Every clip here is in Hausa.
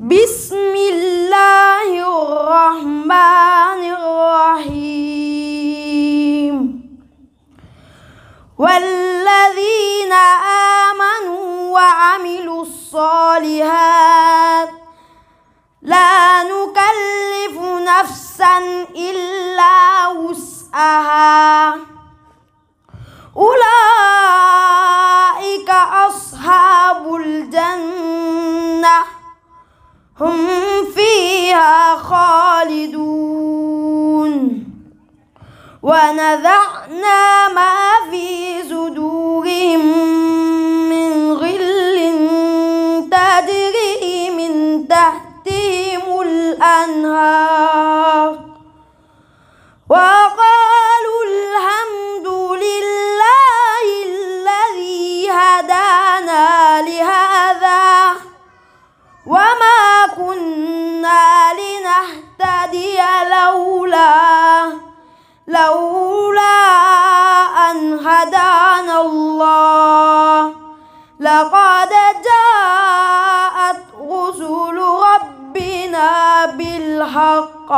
بسم الله الرحمن الرحيم والذين آمنوا وعملوا الصالحات لا نكلف نفسا إلا وسعها أولئك أصحاب الجنة هم فيها خالدون ونزعنا ما في صدورهم من غل تجري من تحتهم الأنهار وقالوا الحمد لله الذي هدانا لهذا وما كنا لنهتدي لولا أن هدانا الله لقد جاءت رسل ربنا بالحق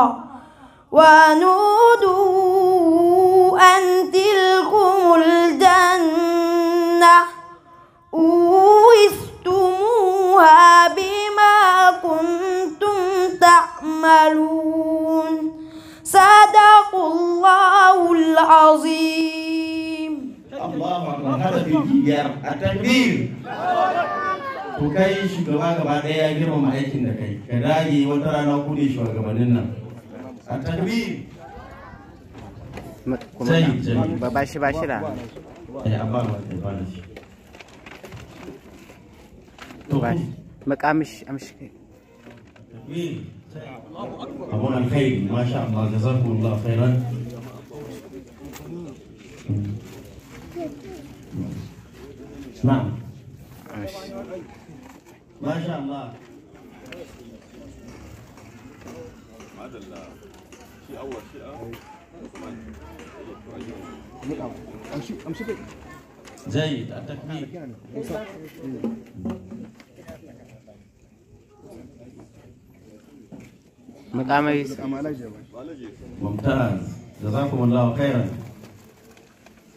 ونودوا أن تلكم الجنة أورثتموها بما كنتم تعملون صدق الله العظيم. الله أكبر. هذا في الجيار التكبير. Kukai shugaba gaba ɗaya ya girmama aikin da kai ka dage wata rana ku ne shugabannin nan a takbir ba shi da abba ba kai ba shi to makamish amshi takbir abun alkhairi masha Allah jazakumullahu khairan na'am ما شاء الله. هذا شيء أول شيء جيد التكبير. ممتاز جزاكم الله خيرا.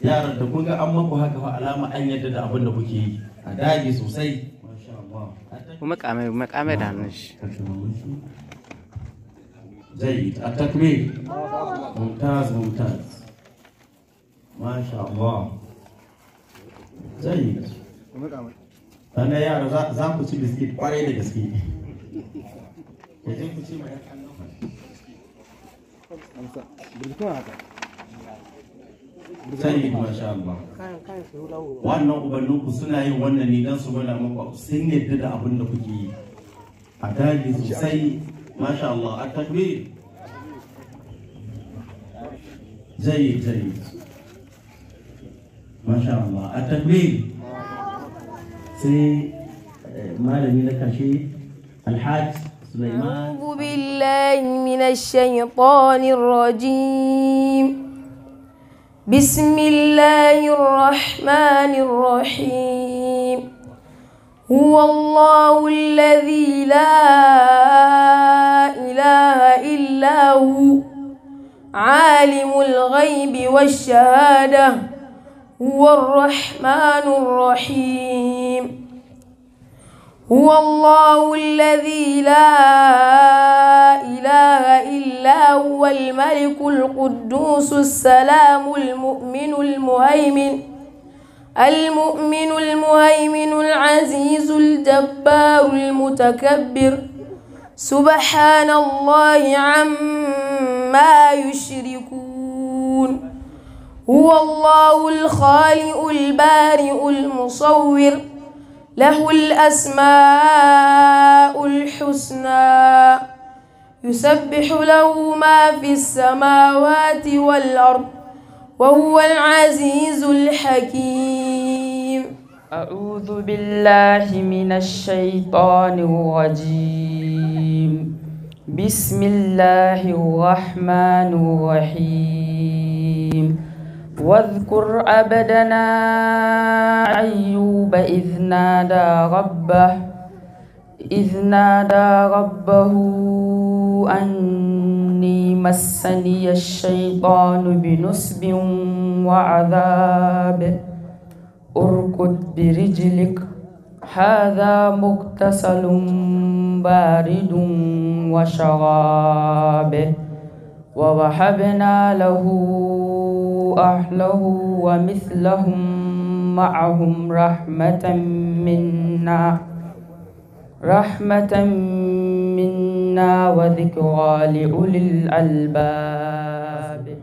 يا رب تكون أمك وهكذا علامة أن يدد أبونا بكي أداجي سوسي. ومقامي دانش جيد التكبير ممتاز ما شاء الله جيد أنا يا زاكو شي بسكيت قري da gaske ku ci mai sai masha Allah wannan ubanninku suna yin wannan ne dan su gwada muku sun yadda da abin da kuke yi a dage sosai masha Allah a takbir jayyid masha Allah a takbir sai malami na karshe Alhaj Sulaiman. أعوذ بالله من الشيطان الرجيم بسم الله الرحمن الرحيم هو الله الذي لا إله إلا هو عالم الغيب والشهادة هو الرحمن الرحيم هو الله الذي لا إله إلا هو الملك القدوس السلام المؤمن المهيمن العزيز الجبار المتكبر سبحان الله عما يشركون هو الله الخالق البارئ المصور له الأسماء الحسنى يسبح له ما في السماوات والأرض وهو العزيز الحكيم. أعوذ بالله من الشيطان الرجيم بسم الله الرحمن الرحيم واذكر عبدنا أيوب إذ نادى ربه إذ نادى ربه أني مسني الشيطان بنصب وعذاب اركض برجلك هذا مغتسل بارد وشراب ووهبنا له أهله ومثلهم معهم رحمة منا وذكرى لأولي الألباب.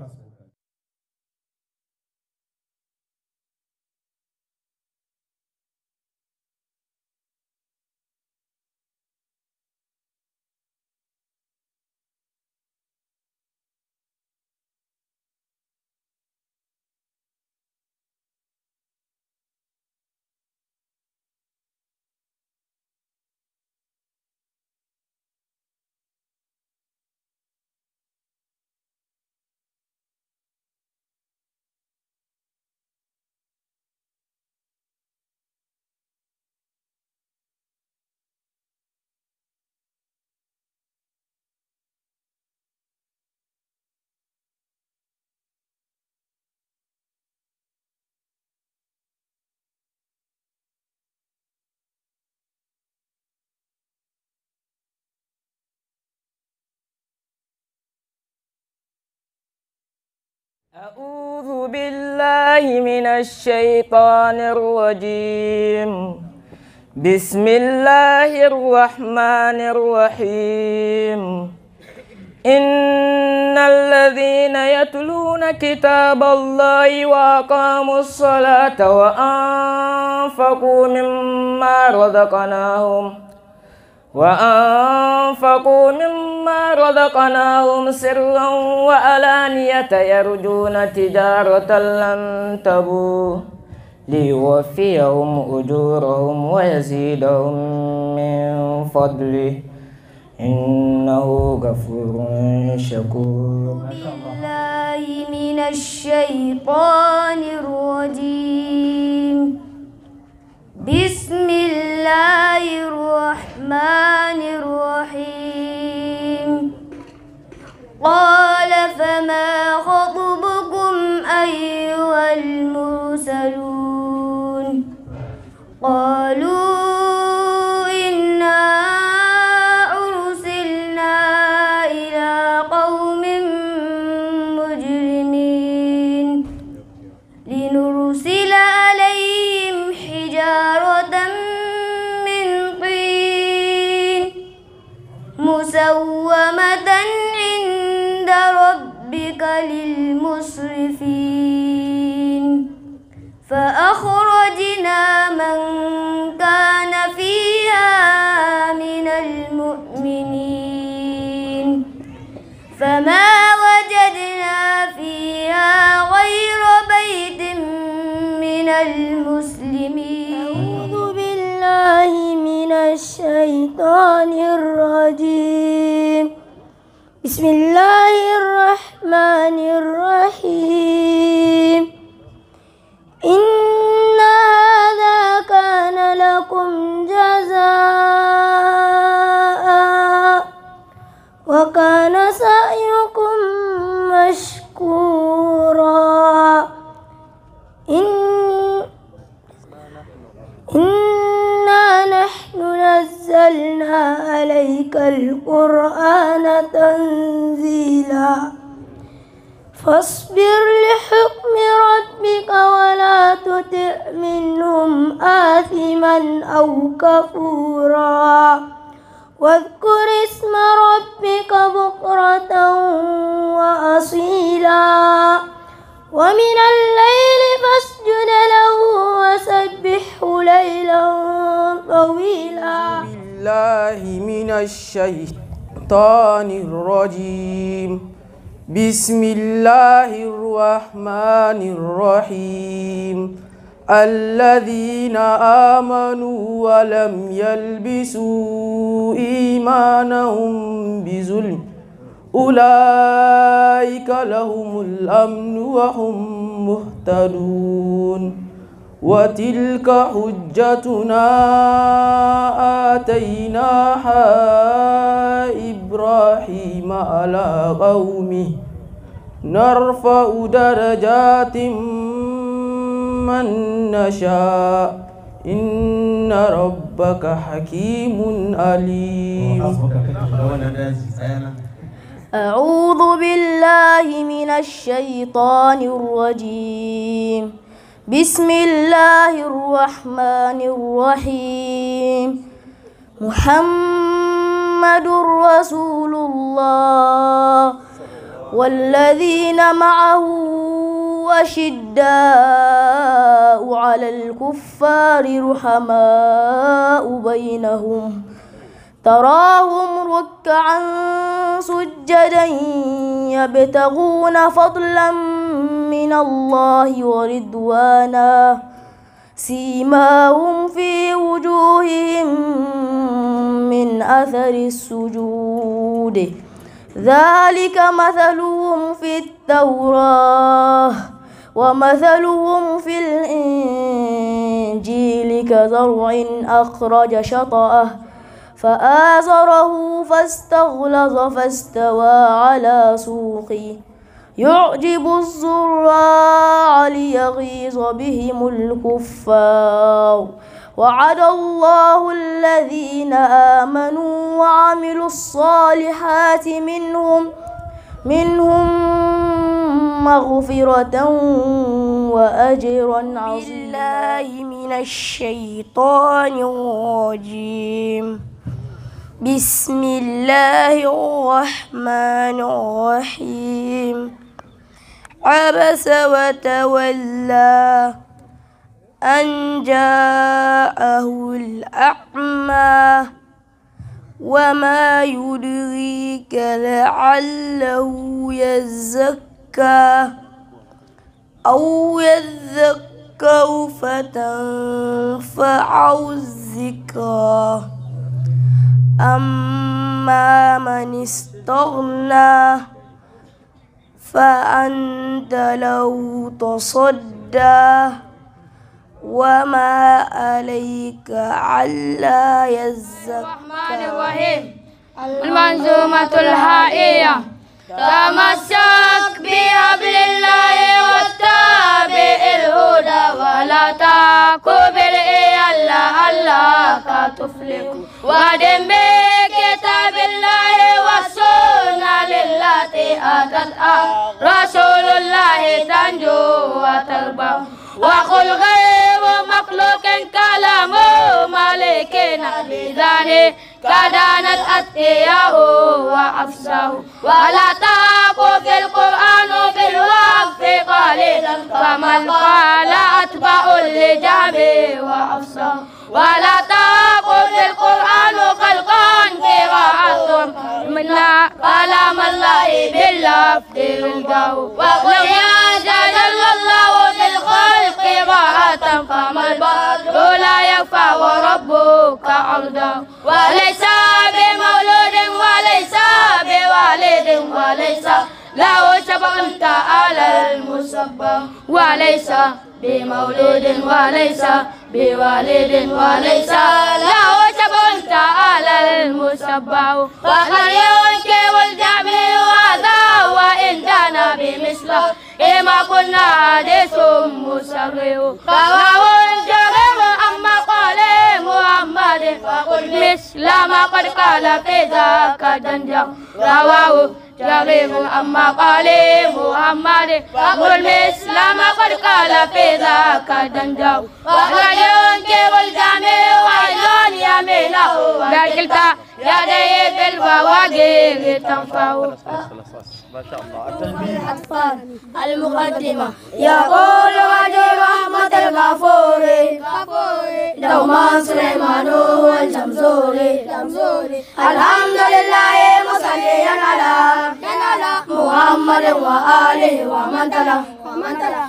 أعوذ بالله من الشيطان الرجيم. بسم الله الرحمن الرحيم. إن الذين يتلون كتاب الله وأقاموا الصلاة وأنفقوا مما رزقناهم سرا وعلانية يرجون تجارة لن تبور ليوفيهم أجورهم ويزيدهم من فضله إنه غفور شكور. بالله من الشيطان الرجيم. بسم الله الرحمن الرحيم. قال فما خطبكم أيها المرسلون؟ قالوا إنا أرسلنا إلى قوم مجرمين لنرسل عليهم حجارة من طين مسومة عند ربك للمسرفين فأخرجنا من كان فيها من المؤمنين فما وجدنا فيها غير بيت من المسلمين. أعوذ بالله من الشيطان الرجيم. بسم الله الرحمن الرحيم. إن هذا كان لكم جزاء وكان سعيكم مشكورا. إنا نحن نزلنا عليك القرآن تنزيلا فاصبر لحكم ربك ولا تطع منهم آثما أو كفورا واذكر اسم ربك بكرة وأصيلا ومن الليل فاسجد له وسبحه ليلا طويلا. بالله من الشيطان الرجيم. بسم الله الرحمن الرحيم. الذين آمنوا ولم يلبسوا إيمانهم بظلم أولئك لهم الأمن وهم مهتدون. وتلك حجتنا آتيناها إبراهيم على قومه نرفع درجات من نشاء إن ربك حكيم عليم. أعوذ بالله من الشيطان الرجيم. بسم الله الرحمن الرحيم. محمد رسول الله والذين معه أشداء على الكفار رحماء بينهم تراهم ركعا سجدا يبتغون فضلا من الله ورضوانا سيماهم في وجوههم من أثر السجود ذلك مثلهم في التوراة ومثلهم في الإنجيل كزرع أخرج شطأه فآزره فاستغلظ فاستوى على سوقه يعجب الزراع ليغيظ بهم الكفار وعد الله الذين آمنوا وعملوا الصالحات منهم مغفرة وأجرا عظيما. بالله من الشيطان الرجيم. بسم الله الرحمن الرحيم. عبس وتولى أن جاءه الأعمى وما يدريك لعله يزكى أو يذكر فتنفعه الذكرى أما من استغنى فأنت له تصدى وما عليك ألا يزكى. الرحمن الرحيم. المنظومة الحائية. تمسك بحبل الله واتبع الهدى ولا تقبل إلا الله تفلح ودم بكتاب الله والسنة للتي أتت رسول الله تنجو وتربح وقل غير مخلوق كلام مالكنا بذانه كدانت أتياه وأفسه ولا تقل في القرآن بالوقف قليلا فمن قال أتبع لجابه وأفسه ولا تقل في القرآن خلقا قراءة من كلام الله باللفظ والجو وقل يا جل الله بالخلق قراءة فما البدر لا يخفى وربك عرضه وليس بمولود وليس بوالد وليس له شبه تعالى المسبح وليس بمولود وليس بوالد وليس له شبه تعالى المسبح وقد ينكر الجميع هذا وإن كان بمثله إما كنا حديث مسرر فهو جرير أما قال محمد فقل مثل ما قد قال في ذاك دنجا رواه جرير أما قال محمد فقل مثل ما قد قال في ذاك دنجا وقد ينكر الجميع وأيضا يمينه وكلتا يديه بالفواجر تنفع. ما شاء الله. أطفال. المقدمة. يقول رجل رحمة الغفور دوما سليمان والجمزوري الحمد لله مصليا على محمد وآله ومن تلا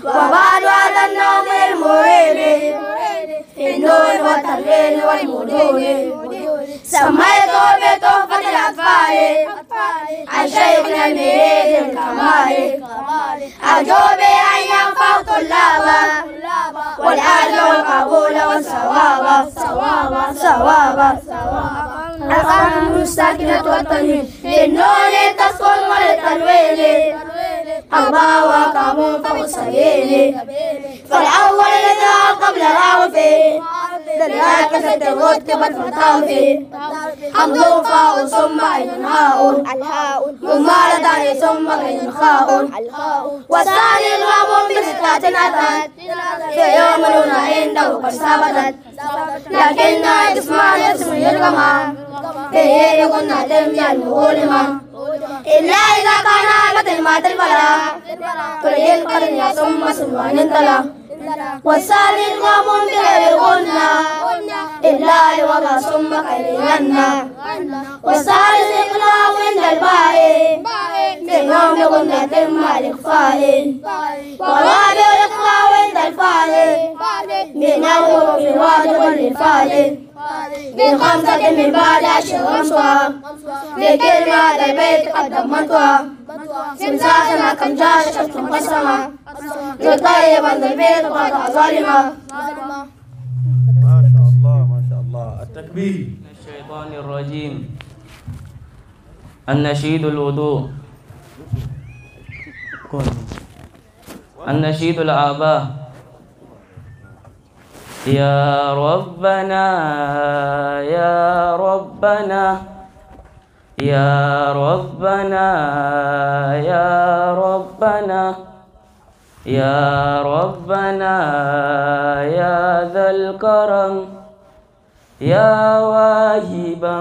وبعد هذا النوم المريب في النور والتنوير والمدور سميته بتحفة الأطفال الأطفال عن شيخنا المهيد الكمال أرجو بأن ينفع طلابا والأجر والقبول والثواب ثوابا القلم الساكنة والتنوين للنون تسكن وللتنوين أربعة وقامون فوق السبيل فالأول الذي قبل العرف ذلك ستغط كبت فتاوي فيه حمد فاء ثم عين هاء ثم لداني ثم غين خاء والثاني الغام بستة أتت في يوم هنا عنده قد ثبتت لكن جسمان اسم الجمع فيه يكون تميا المغولما إلا إذا كان مثل ما تلفلا تريد قرن ثم سلوان انتلا والثاني الغام بغير الغنى إلا لوضع ثم قليلنا والثالث إقلام عند الباء في يوم غنة مع الإخفاء والرابع الإخفاء عند الفاء من الحروف واجب للفاء من خمسة من بعد 10 رمسها لكلمة البيت قدمتها سمساسنا كم جاشت مقسمة لطيبا البيت قد ظالمة. ما شاء الله التكبير. الشيطان الرجيم. النشيد الوضوء. النشيد الآباء. يا ربنا يا ربنا يا ربنا يا ربنا يا ربنا يا ذا الكرم يا واهبا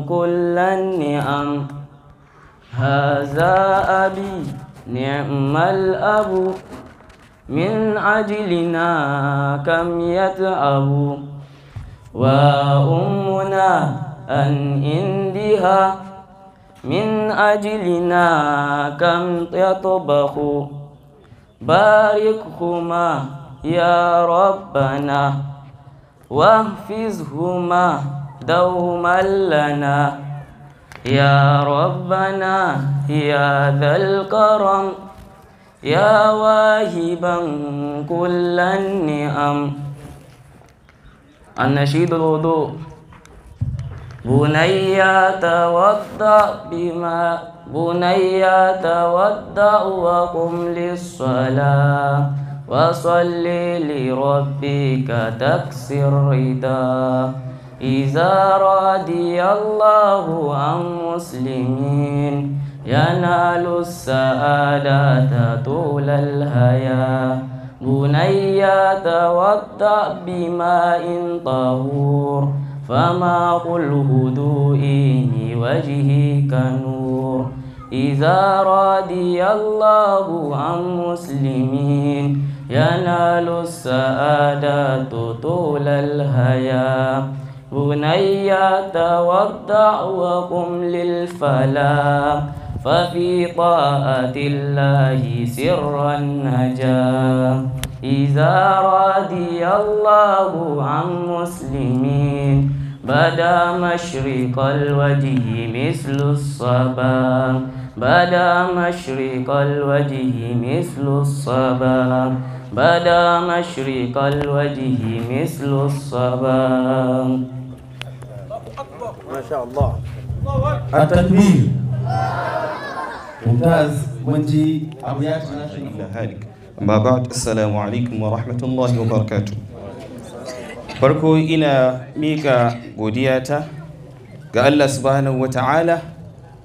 كل النعم هذا أبي نعم الأب من أجلنا كم يتعب وأمنا أن عندها من أجلنا كم يطبخ باركهما يا ربنا واحفظهما دوما لنا يا ربنا يا ذا الكرم يا واهبا كل النعم. النشيد الوضوء. بني توضأ وقم للصلاة وصل لربك تكسر رضا إذا رضي الله عن مسلمين ينال السعادة طول الحياة. بني توضأ بماء طهور فما قل هدوئي وجهك نور إذا رضي الله عن مسلمين ينال السعادة طول الحياة. بني توضأ وقم للفلاح ففي طاعة الله سر النجاة إذا رضي الله عن مسلمين بدا مشرق الوجه مثل الصباح بدا مشرق الوجه مثل الصباح بدا مشرق الوجه مثل الصباح. ما شاء الله. التكبير. ممتاز. منجي أبيات إلى هالك. أما بعد السلام عليكم ورحمة الله وبركاته. farko ina mika godiyata ga Allah subhanahu wata'ala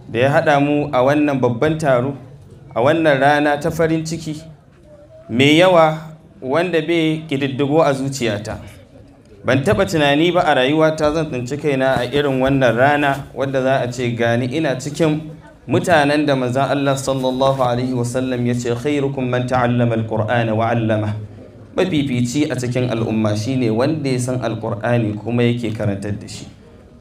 da ya haɗa mu a wannan babban taro a wannan rana ta farin ciki mai yawa wanda bai ƙididdigo a zuciyata. Ban taɓa tunani ba a rayuwata zan tsinci kaina a irin wannan rana wadda za a ce gani ina cikin mutanen da manzon Allah sallallahu alaihi wasallam ya ce khairukum man ta'allama al-Qur'ana wa 'allama. Mafifici a cikin al'umma shine wanda ya san alkur'ani kuma yake karantar da shi.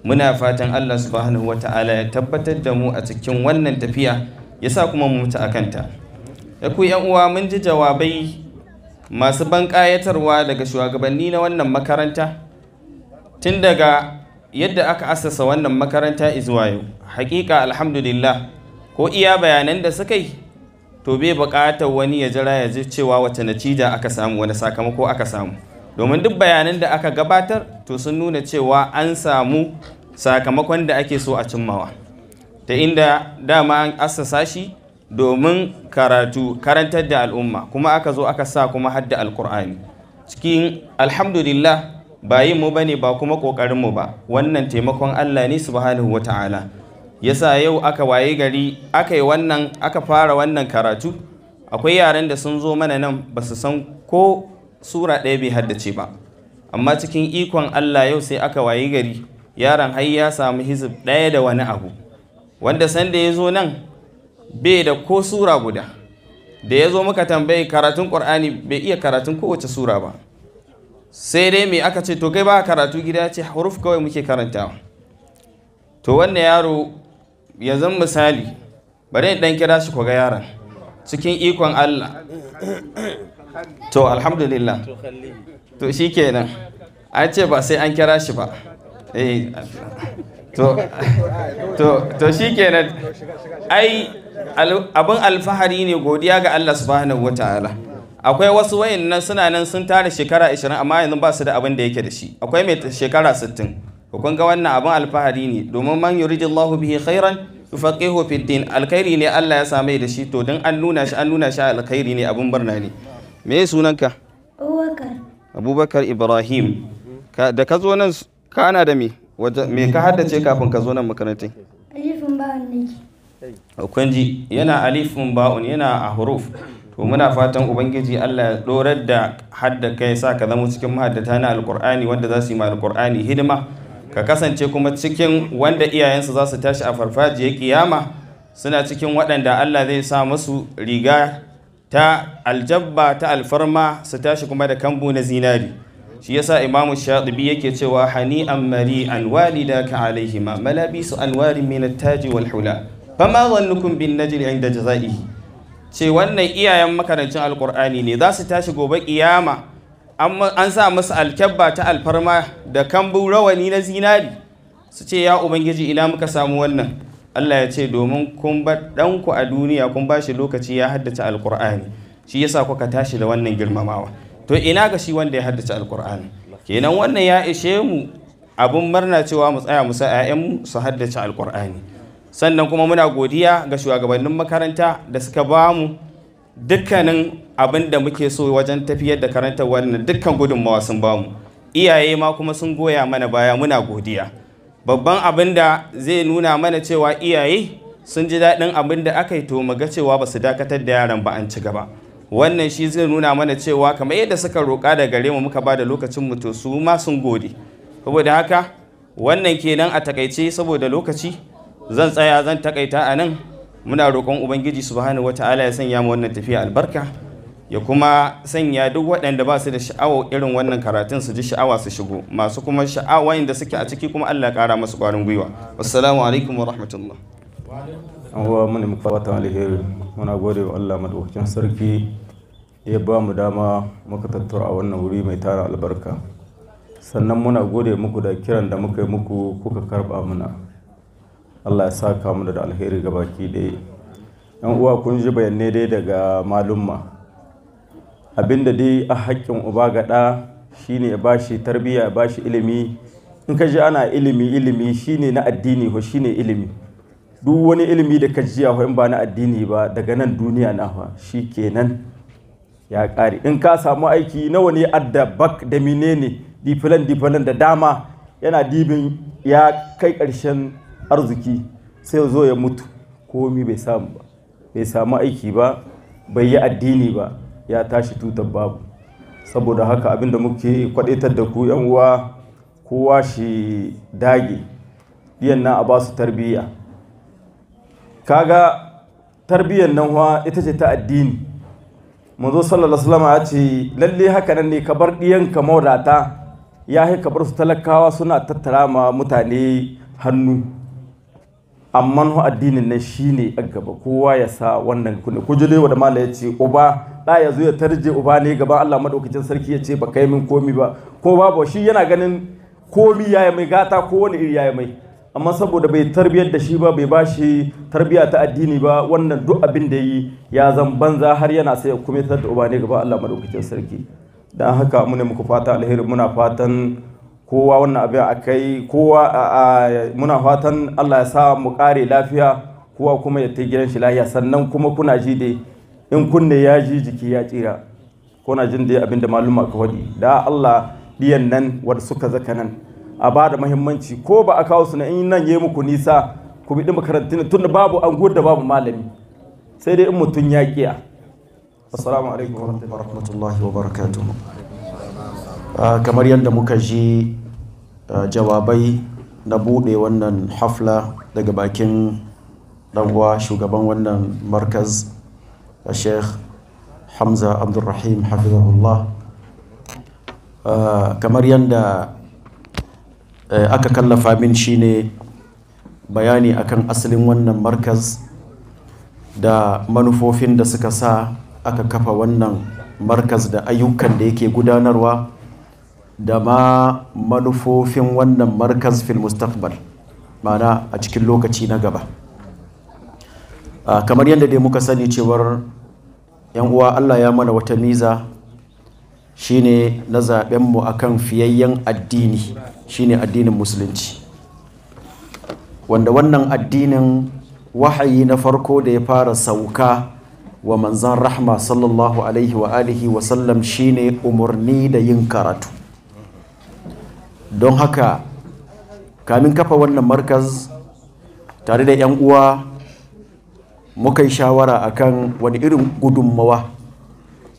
Muna fatan Allah subhanahu wata'ala ya tabbatar da mu a cikin wannan tafiya ya sa kuma mu mutu a kanta. Ya ku yan uwa, mun ji jawabai masu ban ƙayatarwa daga shugabanni na wannan makaranta, tun daga yadda aka asasa wannan makaranta izuwa yau hakika alhamdulillah ko iya bayanan da suka yi to bai buƙatar wani ya jira ya ji cewa wace natija aka samu, wani sakamako aka samu, domin duk bayanan da aka gabatar to sun nuna cewa an samu sakamakon da ake so a cimmawa, ta inda dama an assasa shi domin karantar da al'umma, kuma aka zo aka sa kuma hadda alkur'ani cikin alhamdulillah ba yin mu bane ba kuma kokarin mu ba, wannan taimakon Allah ne subhanahu wata'ala yasa yau aka waye gari aka fara wannan karatu. Akwai yaran da sun zo mana nan ba su san ko sura ɗaya bai haddace ba, amma cikin ikon Allah yau sai aka waye gari yaron har ya samu hizib ɗaya da wani abu, wanda sanda ya zo nan bai da ko sura guda. Da ya zo muka tambayi karatun ƙur'ani bai iya karatun kowace sura ba, sai dai mai aka ce to kai ba karatu gida, ce huruf kawai muke karantawa. To wannan yaro yanzu misali bari in dan kira shi ku ga yaron cikin ikon Allah. To alhamdulillah, to shikenan an ce ba sai an kira shi ba. To shikenan ai abin alfahari ne, godiya ga Allah subhanahu wataala. Akwai wasu wayannan suna nan sun tare shekara 20 amma yanzu ba su da abin da yake da shi. Akwai mai shekara 60. Kun ga wannan abin alfahari ne, domin man yuridillahu bihi khairan yufaqihu fid din. Alkhairi ne Allah ya same da shi, to dan an nuna shi alkhairi ne, abin barna ne. Me sunanka? Abubakar Ibrahim. Da ka zo nan kana da me ka haddace kafin ka zo nan makarantai? Alifin ba'un nake. Kun ji yana alifin ba'un, yana a huruf. To muna fatan ubangiji Allah ya dorar da hadda kai sa ka zama cikin mahaddata na alqur'ani wanda za su yi ma alqur'ani hidima, ka kasance kuma cikin wanda iyayensu za su tashi a farfajiyar kiyama suna cikin waɗanda Allah zai sa musu riga ta aljabba ta alfarma su tashi kuma da kambu na zinari. Shi yasa Imamu Shatibi yake cewa hani'an mari'an walidaka alaihima malabisu anwarin min at-taji wal hula fama dhannukum bin najli 'inda jazaihi. Ce wannan iyayen makarancin alqur'ani ne za su tashi gobe kiyama an sa musu alkabba ta alfarma da kambu rawani na zinari, su ce ya ubangiji ina muka samu wannan. Allah ya ce domin kun bar ɗanku a duniya kun ba shi lokaci ya haddace alkur'ani, shi yasa kuka tashi da wannan girmamawa. To ina ga shi wanda ya haddace alkur'ani? Kenan wannan ya ishe mu abun murna cewa mu tsaya mu sa 'ya'yanmu su haddace alkur'ani. Sannan kuma muna godiya ga shugabannin makaranta da suka ba mu dukkanin abin da muke so wajen tafiyar da karantar wannan, dukkan gudunmawa sun ba mu. Iyaye ma kuma sun goya mana baya, muna godiya. Babban abin da zai nuna mana cewa iyaye sun ji daɗin abin da aka yi, to mu ga cewa ba su dakatar da yaran ba, an ci gaba. Wannan shi zai nuna mana cewa kamar yadda suka roƙa da gare mu muka ba da lokacin mu, to su ma sun gode. Saboda haka wannan kenan a takaice, saboda lokaci zan tsaya zan takaita a nan. Muna roƙon ubangiji subhanahu wataala ya sanya mu wannan tafiya albarka, ya kuma sanya duk waɗanda ba su da sha'awa irin wannan karatun su ji sha'awa su shigo, masu kuma sha'awa inda suke a ciki kuma Allah ya ƙara masu ƙwarin gwiwa. Wassalamu alaikum wa rahmatullah. An huwa muni muka fatan alheri, muna gode wa Allah madaukakin sarki da ya ba mu dama muka tattara a wannan wuri mai tara albarka. Sannan muna gode muku da kiran da muka yi muku kuka karba muna. Allah ya saka mu da alheri gabaki ɗaya. Yan uwa kun ji bayanai dai daga malumma. Abinda dai a haƙƙin uba ga ɗa shine ya bashi tarbiyya, ya bashi ilimi. In ka ji ana ilimi shine na addini ho shine ilimi. Duk wani ilimi da ka ji ho in ba na addini ba daga nan duniya na ho shikenan ya ƙare. In ka samu aiki nawa ne adda bak da menene difilan da dama yana dibin ya kai ƙarshen arziki sai zo ya mutu komi bai samu ba, bai samu aiki ba, bai yi addini ba, ya tashi tutar babu. Saboda haka abinda muke kwadaitar da ku yan uwa, kowa shi dage diyan nan a ba su tarbiyya. Kaga tarbiyyar nan wa ita ce ta addini. Manzo sallallahu alaihi wasallam ya ce lalle haka nan ne ka bar diyanka mawadata ya ka bar su talakawa suna tattara ma mutane hannu. Amma hu addinin nan shine a gaba, kowa ya sa wannan kunne. Ku jide wa da mala ya ce uba da ya zo ya tarje uba ne gaban Allah madaukakin sarki ya ce ba kai min komi ba, ko babu shi yana ganin komi ya yi mai gata ko wani iri ya yi mai, amma saboda bai tarbiyar da shi ba, bai ba shi tarbiya ta addini ba, wannan duk abin da yi ya zan banza har yana sai kuma ta da uba ne gaba Allah madaukakin sarki. Dan haka mu ne muku fata alheri, muna fatan kowa wannan abin akai kowa muna fatan Allah ya sa mu kare lafiya, kowa kuma ya ta gidan shi lafiya. Sannan kuma kuna ji dai in kunne ya ji jiki ya tsira, kuna jin dai abin da maluma ka wadi da Allah diyan nan wanda suka zaka nan a ba da muhimmanci, ko ba a kawo su na in nan yi muku nisa ku bi makarantun tun da babu an da babu malami, sai dai in mutum ya kiya. Assalamu alaikum wa rahmatullahi wa barakatuh. Kamar yadda muka ji jawabai na bude wannan hafla daga bakin uwa shugaban wannan markaz Sheikh Hamza Abdulrahim hafizahullah, kamar yadda aka kallafa min shine bayani akan asalin wannan markaz da manufofin da suka sa aka kafa wannan markaz da ayyukan da yake gudanarwa da ma manufofin wannan markaz fil mustaqbal, ma'ana a cikin lokaci na gaba. Kamar yadda dai muka sani cewar yan uwa, Allah ya mana wata miza shine na zaben mu akan fiyayyen addini, shine addinin musulunci, wanda wannan addinin wahayi na farko da ya fara sauka wa manzan rahma sallallahu alaihi wa alihi wa sallam shine umarni da yin karatu. Don haka kamin kafa wannan markaz tare da yan uwa muka yi shawara akan wani irin gudunmawa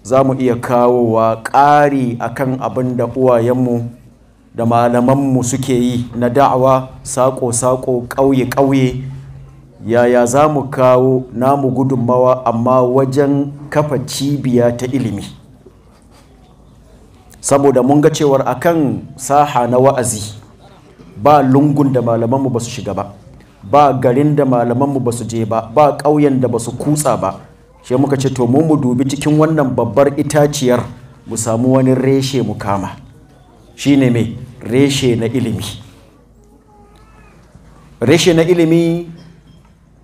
za mu iya kawowa ƙari akan abin da uwayenmu da malamanmu suke yi na da'awa sako-sako, ƙauye-ƙauye. Yaya za mu kawo namu gudunmawa amma wajen kafa cibiya ta ilimi, saboda mun ga cewar akan saha na wa'azi ba lungun da malamanmu ba su shiga ba garin da malamanmu ba su je ba ƙauyen da ba su kutsa ba. Shi muka ce to mu dubi cikin wannan babbar itaciyar mu samu wani reshe mu kama, shine mai reshe na ilimi. Reshe na ilimi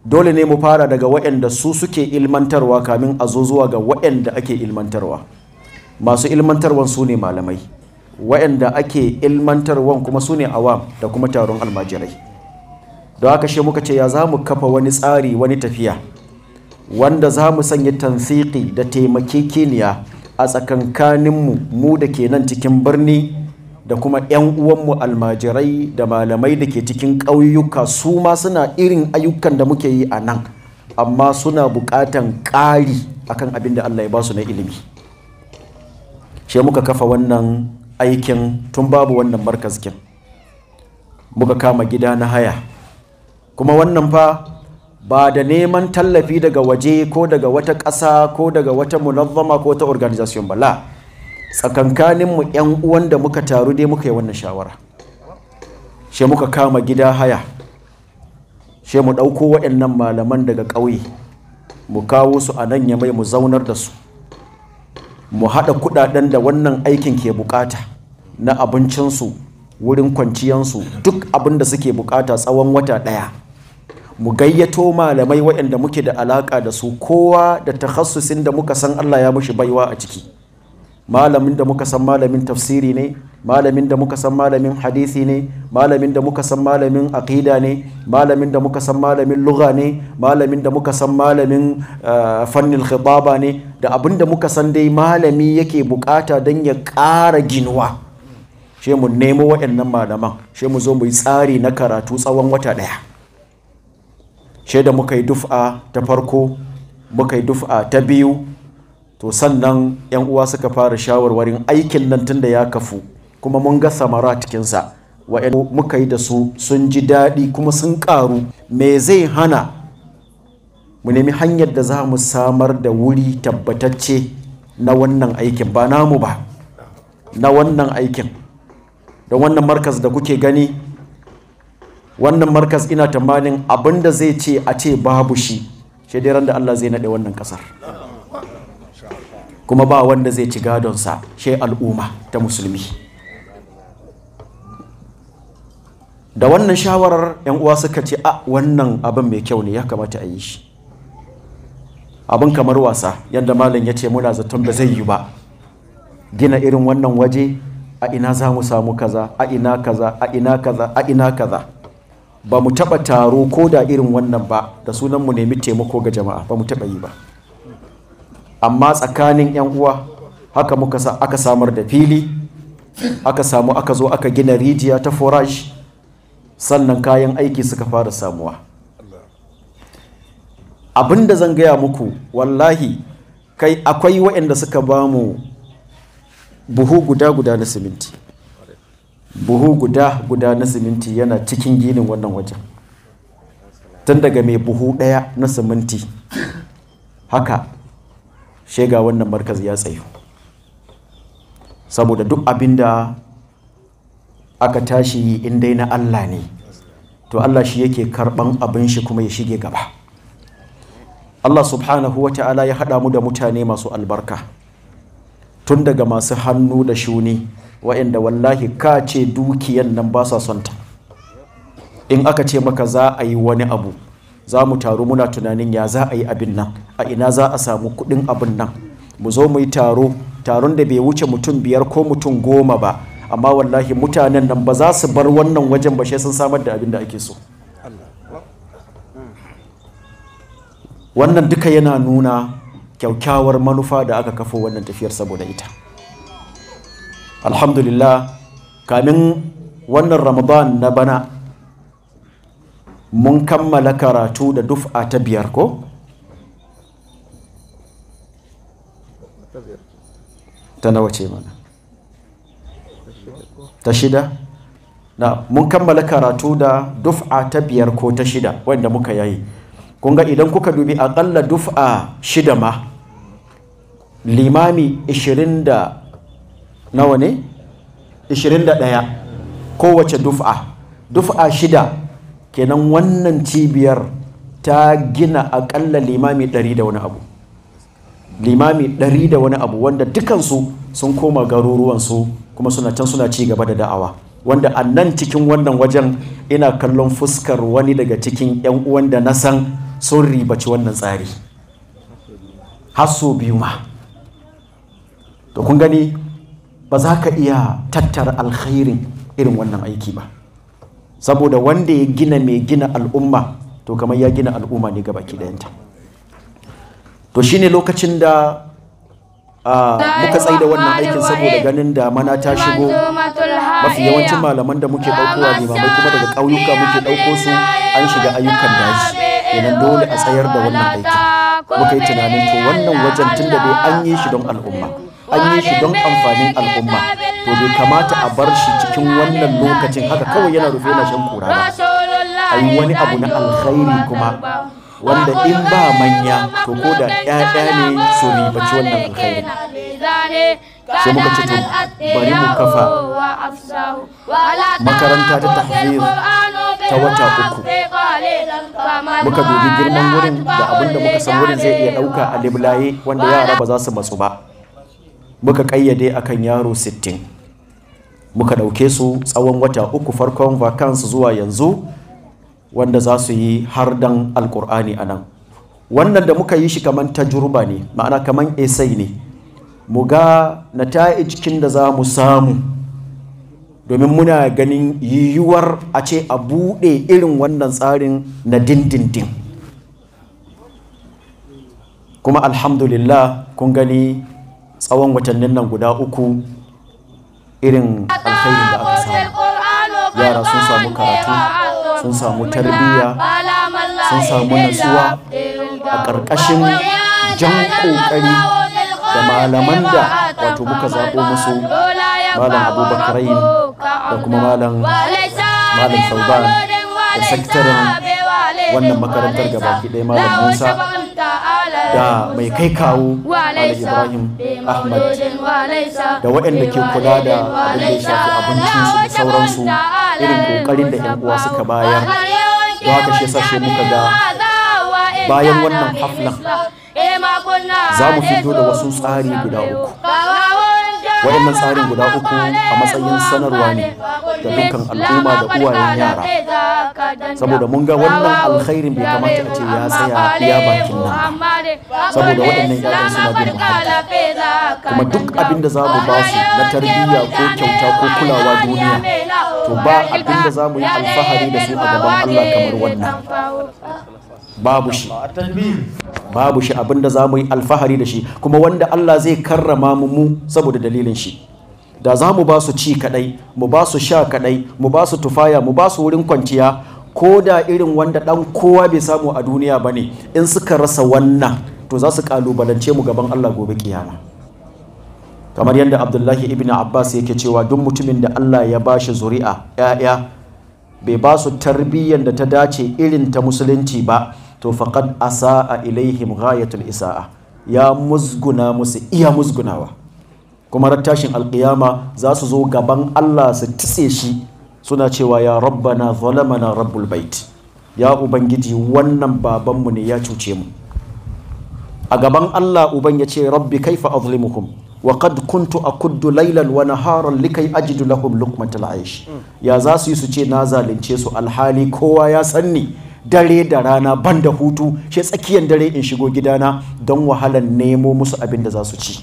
dole ne mu fara daga waɗanda su suke ilmantarwa kamin a zo zuwa ga waɗanda ake ilmantarwa. Masu ilmantarwan su ne malamai, waɗanda ake ilmantarwan kuma su ne awam da kuma taron almajirai. Don haka shi muka ce ya za mu kafa wani tsari, wani tafiya wanda za mu sanya tansiƙi da taimakekeniya a tsakankaninmu mu da ke nan cikin birni da kuma 'yan uwanmu almajirai da malamai da ke cikin ƙauyuka, su ma suna irin ayyukan da muke yi a nan, amma suna buƙatan ƙari akan abin da Allah ya ba su na ilimi. Shi muka kafa wannan aikin tun babu wannan markazkin, muka kama gida na haya, kuma wannan fa ba da neman tallafi daga waje ko daga wata ƙasa ko daga wata munazzama ko wata organization ba, la, tsakankaninmu 'yan uwan da muka taru dai muka yi wannan shawara. She muka kama gida haya, she mu ɗauko waɗannan malaman daga ƙauye mu kawo su a nan Yamai mu zaunar da su, mu haɗa kuɗaɗen da wannan aikin ke bukata na abincinsu, wurin kwanciyansu, duk abin da suke bukata tsawon wata ɗaya. Mu gayyato malamai waɗanda muke da alaƙa da su, kowa da takhassusin da muka san Allah ya mushi baiwa a ciki. Malamin da muka san malamin tafsiri ne, malamin da muka san malamin hadisi ne, malamin da muka san malamin aqida ne, malamin da muka san malamin lugha ne, malamin da muka san malamin fannin khitaba ne, da abin da muka san dai malami yake bukata don ya ƙara ginuwa. She mu nemo waɗannan malaman, she mu zo mu yi tsari na karatu tsawon wata ɗaya. She da muka yi duf'a ta farko, muka yi duf'a ta biyu, to sannan 'yan uwa suka fara shawarwarin aikin nan tun da ya kafu kuma mun ga samara cikinsa, waɗanda muka yi da su sun ji daɗi kuma sun ƙaru. Me zai hana mu nemi hanyar da za mu samar da wuri tabbatacce na wannan aikin, ba namu ba, na wannan aikin. Don wannan markaz da kuke gani, wannan markaz ina tamanin abinda zai ce a ce babu shi, shi dai ran da Allah zai naɗe wannan ƙasar, kuma ba wanda zai ci gadonsa shi al'umma ta musulmi. da wannan shawarar 'yan uwa suka ce a wannan abin mai kyau ne, ya kamata a yi shi. Abin kamar wasa yadda malam ya ce muna zaton ba zai yi ba, gina irin wannan waje a ina za mu samu kaza, a ina kaza, a ina kaza, a ina kaza. Ba mu taɓa taro ko da irin wannan ba da sunan mu nemi taimako ga jama'a, ba mu taɓa yi ba. Amma tsakanin 'yan uwa haka aka samar da fili, aka zo aka gina rijiya ta forage, sannan kayan aiki suka fara samuwa. Abinda zan gaya muku wallahi kai akwai waɗanda suka ba mu buhu guda na siminti, buhu guda na siminti yana cikin ginin wannan wajen, tun daga mai buhu ɗaya na siminti haka shega wannan markaz ya tsayu. Saboda duk abinda aka tashi in dai na Allah ne, to Allah shi yake karban abin shi kuma ya shige gaba. Allah subhanahu wa ta'ala ya haɗa mu da mutane masu albarka, tun daga masu hannu da shuni wa'anda wallahi ka ce dukiyan nan ba sa son ta. In aka ce maka za a yi wani abu, za mu taru muna tunanin ya za a yi abin nan, a ina za a samu kuɗin abin nan, mu zo mu yi taron da bai wuce mutum 5 ko mutum 10 ba, amma wallahi mutanen nan ba za su bar wannan wajen ba sai sun samar da abin da ake so. Wannan duka yana nuna kyaukyawar manufa da aka kafa wannan tafiyar saboda ita. Alhamdulillah, kamin wannan Ramadan na bana mun kammala karatu da duf'a ta 5 ko? Ta nawa ce mana? Ta 6? Na, mun kammala karatu da duf'a ta 5 ko ta 6 wanda muka yayi. Kunga idan kuka dubi akalla duf'a 6 ma, limami 20 da nawa ne? 21 kowace duf'a 6 kenan wannan cibiyar ta gina akalla limami 100 da wani abu, limami 100 da wani abu wanda dukansu sun koma garuruwansu kuma suna can suna ci gaba da da'awa. Wanda a nan cikin wannan wajen ina kallon fuskar wani daga cikin 'yan uwan da na san sun ribaci wannan tsari har so 2 ma. To kun gani ba za ka iya tattara alkhairin irin wannan aiki ba, saboda wanda ya gina mai gina al'umma to kamar ya gina al'umma ne gabaki dayanta. To shine lokacin da muka tsaye da wannan aikin saboda ganin damana ta shigo, mafi yawancin malaman da muke ɗaukowa limamai kuma daga ƙauyuka muke ɗauko su, an shiga ayyukan daji, kenan dole a tsayar da wannan aikin. Muka yi tunanin to wannan wajen tun da dai an yi shi don al'umma, an yi shi don amfanin al'umma, to bai kamata a bar shi cikin wannan lokacin haka kawai yana rufe na shan kura ba. A yi wani abu na alkhairi kuma wanda in ba manya to ko da ƴaƴa ne su ribaci wannan alkhairi. Sai muka ce to bari mu kafa makaranta ta tahfiz ta wata 3. Muka dubi girman wurin da abin da muka san wurin zai iya ɗauka a liblaye wanda yara ba za su matsu ba. Muka ƙayyade akan yaro 60. Muka ɗauke su tsawon wata 3 farkon vacance zuwa yanzu, wanda za su yi har dan alkur'ani a nan. Wannan da muka yi shi kaman tajruba ne, ma'ana kaman esai ne, mu ga nata'ijikin da za mu samu, domin muna ganin yiwuwar a ce a buɗe irin wannan tsarin na dindindin. Kuma alhamdulillah kun gani tsawon watannin nan guda 3 irin alkhairin da aka samu. Yara sun samu karatu, sun samu tarbiyya, sun samu natsuwa a ƙarƙashin jan ƙoƙari da malaman da wato muka zaɓo musu, malam Abubakarain da kuma malam Sauban da sakataren wannan makarantar gabaki ɗaya malam Musa da mai kai kawo malam Ibrahim Ahmad da waɗanda ke kula da abin da ya shafi abincinsu da sauransu, irin ƙoƙarin da 'yan uwa suka bayar. Don haka shi sashe muka ga bayan wannan haflan za mu fito da wasu tsari guda 3. Waɗannan tsarin guda 3 a matsayin sanarwa ne da dukkan al'umma da uwayen yara, saboda mun ga wannan alkhairin bai kamata a ce ya tsaya iya bakin nan ba, saboda waɗannan yaran suna bin makaranta, kuma duk abin da za mu ba su na tarbiyya ko kyauta ko kulawa duniya, to ba abin da za mu yi alfahari da su a gaban Allah kamar wannan. Babu shi abin da za mu yi alfahari da shi, kuma wanda Allah zai karrama mu saboda dalilin shi. Da za mu ba su ci kadai, mu ba su sha kadai, mu ba su tufaya, mu ba su wurin kwanciya, ko da irin wanda dan kowa bai samu a duniya bane, in suka rasa wannan to za su kalubalance mu gaban Allah gobe kiyama. Kamar yadda Abdullahi ibn Abbas yake cewa duk mutumin da Allah ya bashi zuri'a, ya'ya, bai ba su tarbiyyar da ta dace irin ta musulunci ba, to faqad asaa ilaihim ghayatul isaa, ya musguna musu iya musgunawa. Kuma ran tashin alqiyama za su zo gaban Allah su titse shi suna cewa ya rabbana zalamana rabbul bait, ya ubangiji wannan babanmu ne ya cuce mu. A gaban Allah uban ya ce rabbi kaifa azlimuhum wa qad kuntu akuddu laylan wa naharan likai ajidu lahum luqmatal aish. Ya za su yi su ce na zalunce su, alhali kowa ya sanni dare da rana banda hutu, shi tsakiyar dare in shigo gidana don wahalan nemo musu abin da za su ci.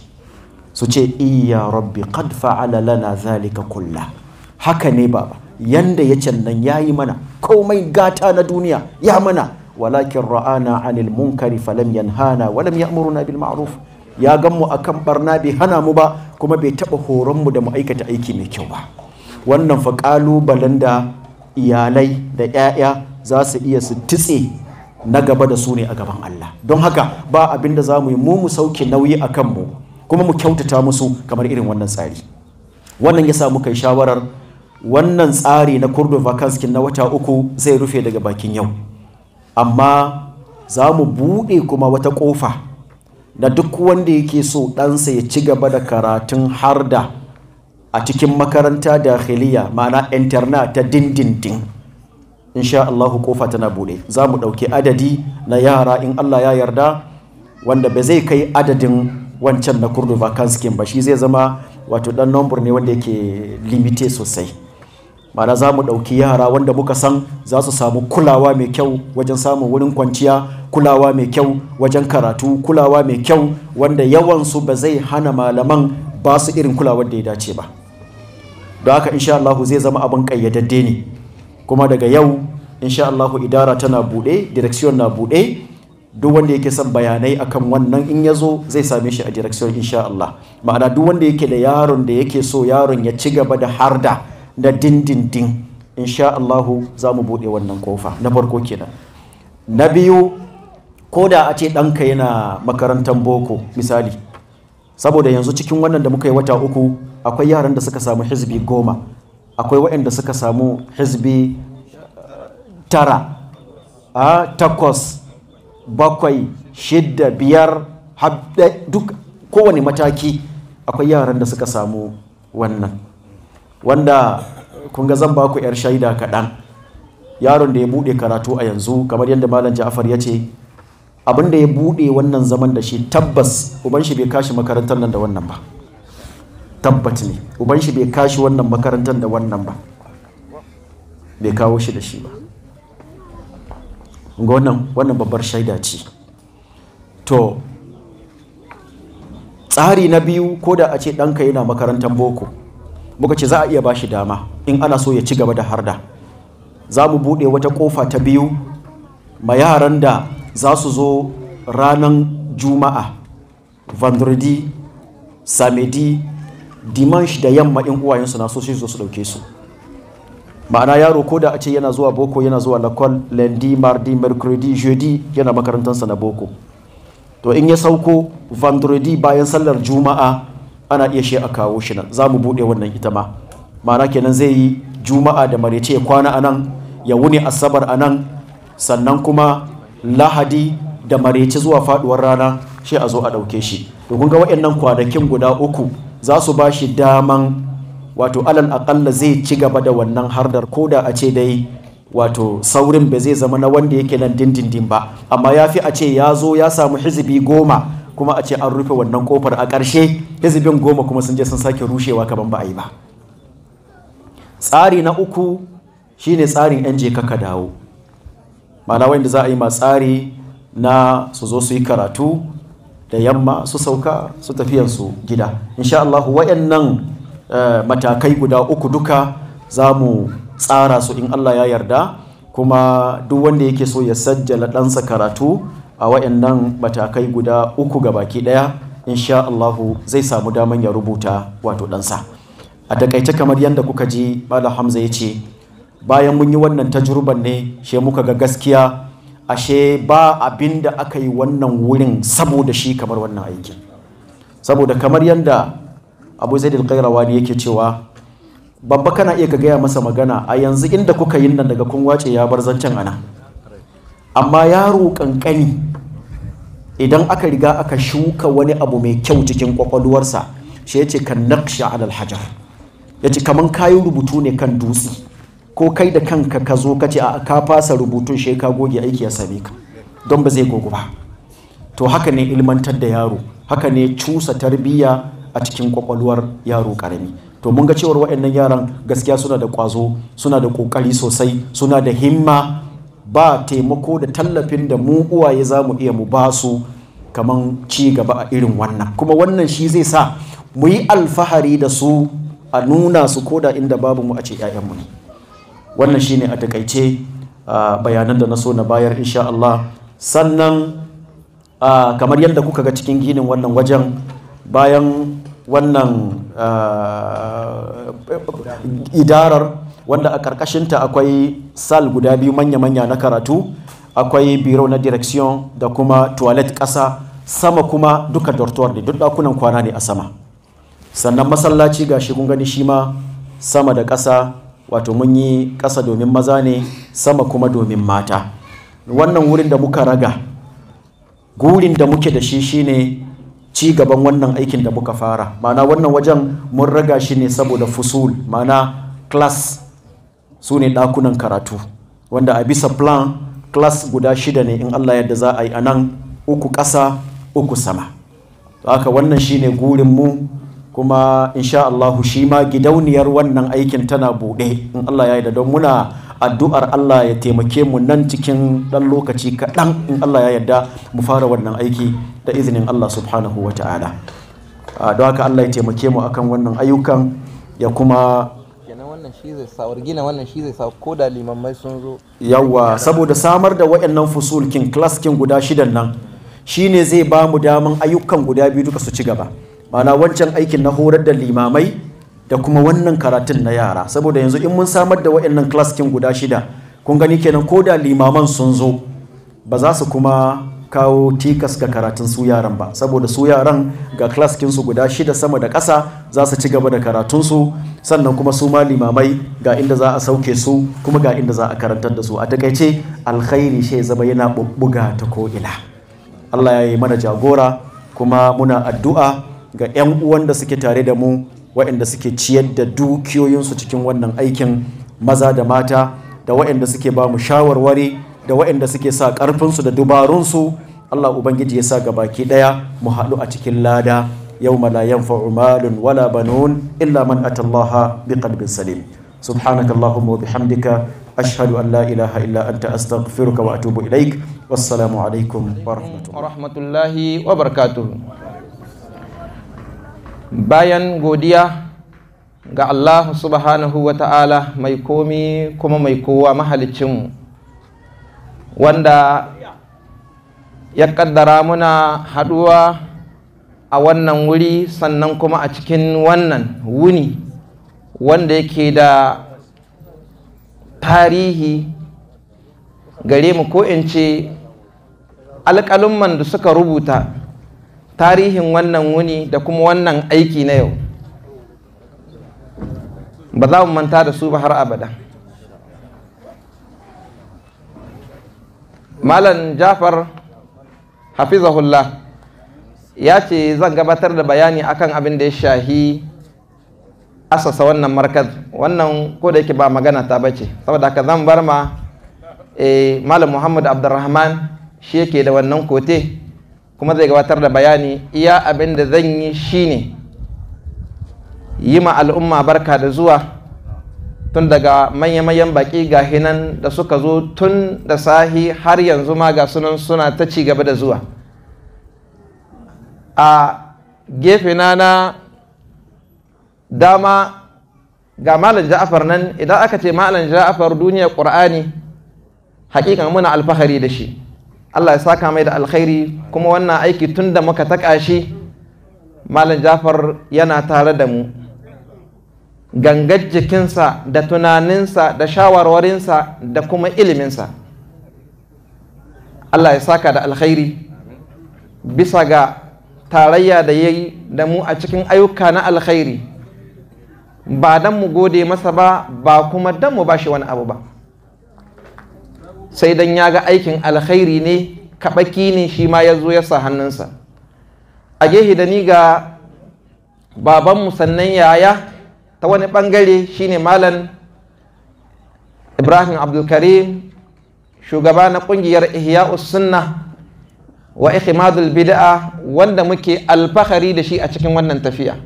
Su ce iya rabbi qad fa'ala lana zalika kulla, haka ne baba, yanda ya can nan yayi mana komai gata na duniya ya mana, walakin ra'ana anil munkari falam yanhana walam ya'muruna bil ma'ruf. Ya gan mu akan barna bai hana mu ba, kuma bai taba horon mu da mu aikata aiki mai kyau ba. Wannan fa kalubalen da iyalai da 'ya'ya za su iya su titse na gaba da su ne a gaban Allah. Don haka ba abin da za mu yi mu sauke nauyi a kanmu, kuma mu kyautata musu kamar irin wannan tsari. Wannan ya sa muka yi shawarar wannan tsari na Kurdu Vakanskin na wata 3 zai rufe daga bakin yau, amma za mu buɗe kuma wata ƙofa da duk wanda yake so ɗansa ya ci gaba da karatun harda a cikin makaranta dakhiliya, ma'ana interna ta dindindin. Insha Allahu kofa tana bude, za mu ɗauki adadi na yara in Allah ya yarda, wanda ba zai kai adadin wancan na Kurdu Vakanskin ba, shi zai zama wato ɗan number ne wanda yake limite sosai. Ma'ana za mu ɗauki yara wanda muka san za su samu kulawa mai kyau wajen samun wurin kwanciya, kulawa mai kyau wajen karatu, kulawa mai kyau wanda yawansu ba zai hana malaman ba su irin kulawar da ya dace ba. Don haka insha Allah zai zama abin ƙayyadadde ne, kuma daga yau insha Allah idara tana buɗe, direction na buɗe, duk wanda yake son bayanai akan wannan in ya zo zai same shi a direction insha Allah. Ma'ana duk wanda yake da yaron da yake so yaron ya ci gaba da harda da dindindin, insha Allahu za mu buɗe wannan kofa. Na farko kenan. Na biyu, ko da a ce ɗanka yana makarantar boko misali, saboda yanzu cikin wannan da muka yi wata 3 akwai yaran da suka samu hizbi 10, akwai waɗanda suka samu hizbi 9, 8, 7, 6, 5, duk kowane mataki akwai yaran da suka samu wannan, wanda kun ga zan ba ku 'yar shaida kaɗan. Yaron da ya buɗe karatu a yanzu kamar yadda Malam Ja'far ya ce, abin da ya buɗe wannan zaman da shi, tabbas uban shi bai kashi makarantar nan da wannan ba, tabbat ne uban shi bai kashi wannan makarantar da wannan ba, bai kawo shi da shi ba. Ga wannan babbar shaida ce. To tsari na biyu, ko da a ce ɗanka yana makarantar boko, muka ce za a iya ba shi dama in ana so ya ci gaba da harda. Za mu buɗe wata ƙofa ta biyu ma yaran da za su zo ranar Juma'a, Vendredi, Samedi, Dimanche da yamma in uwayensu na so shi zo su ɗauke su. Ma'ana yaro ko da a ce yana zuwa boko, yana zuwa lakol Lundi, Mardi, Mercredi, Jeudi yana makarantarsa na boko. To in ya sauko Vendredi bayan sallar Juma'a ana iya shi a kawo shi nan, za mu buɗe wannan ita ma. Ma'ana kenan zai yi Juma'a da marece ya kwana a nan, ya wuni Asabar a nan, sannan kuma Lahadi da marece zuwa faduwar rana shi a zo a ɗauke shi. To kun ga waɗannan kwanakin guda 3 za su ba shi daman, wato alal aƙalla zai ci gaba da wannan hardar, ko da a ce dai wato saurin ba zai zama na wanda yake nan dindindin ba, amma ya fi a ce ya zo ya samu hizbi 10 kuma a ce an rufe wannan kofar, a ƙarshe hizbin 10 kuma sun je sun sake rushewa kaman ba a yi ba. tsari na uku shine tsarin yan je ka dawo, ma'ana wanda za a yi ma tsari na su zo su yi karatu da yamma su sauka su tafiyansu gida. Insha Allah wayannan matakai guda uku duka za mu tsara su in Allah ya yarda, kuma duk wanda yake so ya sajjala ɗansa karatu a wayannan matakai guda uku gabaki ɗaya, insha Allah zai samu daman ya rubuta wato ɗansa. A takaice kamar yadda kuka ji Malam Hamza ya ce, bayan mun yi wannan tajruban ne she muka ga gaskiya ashe ba abin da aka yi wannan wurin saboda shi kamar wannan aikin. Saboda kamar yadda Abu Zaid al-Qayrawani yake cewa, babba kana iya ka gaya masa magana a yanzu inda kuka yin nan daga kun wace ya bar zancen ana, amma yaro kankani idan aka riga aka shuka wani abu mai kyau cikin kwakwalwarsa, shi yace kan naqsha ala al-hajar, yace kaman kayi rubutu ne kan dutse, ko kai da kanka ka zo ka ce a ka fasa rubutun shi ka goge aiki ya same ka, don ba zai gogu ba. To haka ne ilmantar da yaro, haka ne cusa tarbiyya a cikin kwakwalwar yaro karami. To mun ga cewar waɗannan yaran gaskiya suna da ƙwazo, suna da ƙoƙari sosai, suna da himma, ba taimako da tallafin da mu uwaye za mu iya mu ba su kaman ci gaba a irin wannan. Kuma wannan shi zai sa mu yi alfahari da su, a nuna su koda inda babu mu a ce 'ya'yanmu ne. Wannan shine a takaice bayanan da na so na bayar insha Allah. Sannan kamar yadda kuka ga cikin ginin wannan wajen, bayan wannan idarar wanda a ƙarƙashinta akwai sal guda biyu manya-manya na karatu, akwai biro na direction da kuma toilet ƙasa, sama kuma duka dortoir ne, duk ɗakunan kwana ne a sama. Sannan masallaci ga shi kun gani shi ma sama da ƙasa, wato mun yi ƙasa domin maza ne, sama kuma domin mata. Wannan wurin da muka raga, gurin da muke da shi shine ci gaban wannan aikin da muka fara. Ma'ana wannan wajen mun raga shi ne saboda fusul, ma'ana class su ne ɗakunan karatu, wanda a bisa plan class guda 6 ne in Allah yadda za a yi a nan, 3 ƙasa 3 sama. Haka wannan shine gurin mu, kuma insha Allah shi ma gidauniyar wannan aikin tana buɗe in Allah ya yarda, don muna addu'ar Allah ya taimake mu nan cikin ɗan lokaci kaɗan in Allah ya yarda mu fara wannan aiki da izinin Allah subhanahu wa ta'ala. Don haka Allah ya taimake mu akan wannan ayyukan, ya kuma wannan shi zai sa ko da limammai sun zo yawa, saboda samar da wayannan fusul kin class kin guda 6 nan shine zai ba mu daman ayyukan guda biyu duka su ci gaba. Ma'ana wancan aikin na horar da limamai da kuma wannan karatun na yara, saboda yanzu in mun samar da wayannan class kin guda 6, kun gani kenan ko da limaman sun zo ba za su kuma kawo tikas ga karatun su yaran ba, saboda su yaran ga class kin su guda 6 sama da ƙasa za su ci gaba da karatun su, sannan kuma su ma limamai ga inda za a sauke su, kuma ga inda za a karantar da su. A takaice alkhairi shi zama yana bubbuga ta ko ina. Allah ya yi mana jagora, kuma muna addu'a ga 'yan uwan da suke tare da mu, waɗanda suke ciyar da dukiyoyinsu cikin wannan aikin, maza da mata, da waɗanda suke ba mu shawarwari, da waɗanda suke sa ƙarfinsu da dubarunsu. Allah Ubangiji ya sa gabaki ɗaya mu haɗu a cikin lada, yawma la yanfa'u malun wala banun illa man atallaha biqalbin salim. Subhanakallahumma wa bihamdika ashhadu an la ilaha illa anta astaghfiruka wa atubu ilaik. Wassalamu alaikum wa rahmatullahi wa barakatuh. Bayan godiya ga Allah subhanahu wa ta'ala mai komi kuma mai kowa mahalicinmu, wanda ya kaddara muna haduwa a wannan wuri, sannan kuma a cikin wannan wuni wanda yake da tarihi gare mu, ko in ce alƙalumman da suka rubuta tarihin wannan wuni da kuma wannan aiki na yau ba za mu manta da su ba har abada. Malam Jafar hafizahullah ya ce zan gabatar da bayani akan abin da ya shahi asasa wannan markaz. Wannan ko da yake ba magana ta bace, saboda haka zan bar ma Malam Muhammad Abdulrahman, shi yake da wannan kote, kuma zai gabatar da bayani. Iya abin da zan yi shine yi ma al'umma barka da zuwa, tun daga manya-manyan baki ga hinan da suka zo tun da sahi har yanzu ma ga sunan suna ta ci gaba da zuwa. A gefe na dama ga Malam Ja'far nan, idan aka ce Malam Ja'far duniyar Qur'ani hakikan muna alfahari da shi. Allah ya saka mai da alkhairi, kuma wannan aiki tun da muka taka shi Malam Ja'far yana tare da mu. Gangar jikinsa da tunaninsa da shawarwarinsa da kuma iliminsa. Allah ya saka da alkhairi bisa ga tarayya da ya yi da mu a cikin ayyuka na alkhairi, ba don mu gode masa ba, ba kuma don mu ba shi wani abu ba, sai don ya ga aikin alkhairi ne, kaɓaki ne shi ma ya zo ya sa hannunsa. A gehe da ni ga babanmu sannan yaya ta wani ɓangare shine Malam Ibrahim Abdulkarim, shugaba na ƙungiyar Ihya'us Sunnah wa Ikhmadul Bid'a, wanda muke alfahari da shi a cikin wannan tafiya.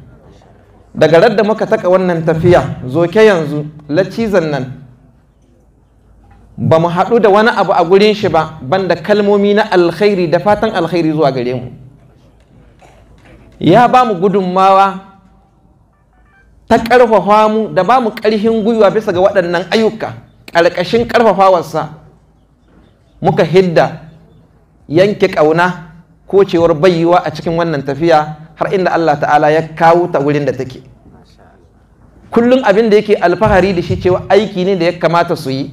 Daga radda muka taka wannan tafiya zoke yanzu lacizan nan ba mu haɗu da wani abu a gurin shi ba banda kalmomi na alkhairi da fatan alkhairi zuwa gare mu. Ya ba mu gudunmawa ta ƙarfafa mu da ba mu ƙarfin gwiwa bisa ga waɗannan ayyuka. Ƙarƙashin ƙarfafawarsa muka hidda yanke ƙauna ko cewar bayyuwa a cikin wannan tafiya har inda Allah ta'ala ya kawo ta wurin da take. Kullum abin da yake alfahari da shi cewa aiki ne da ya kamata su yi,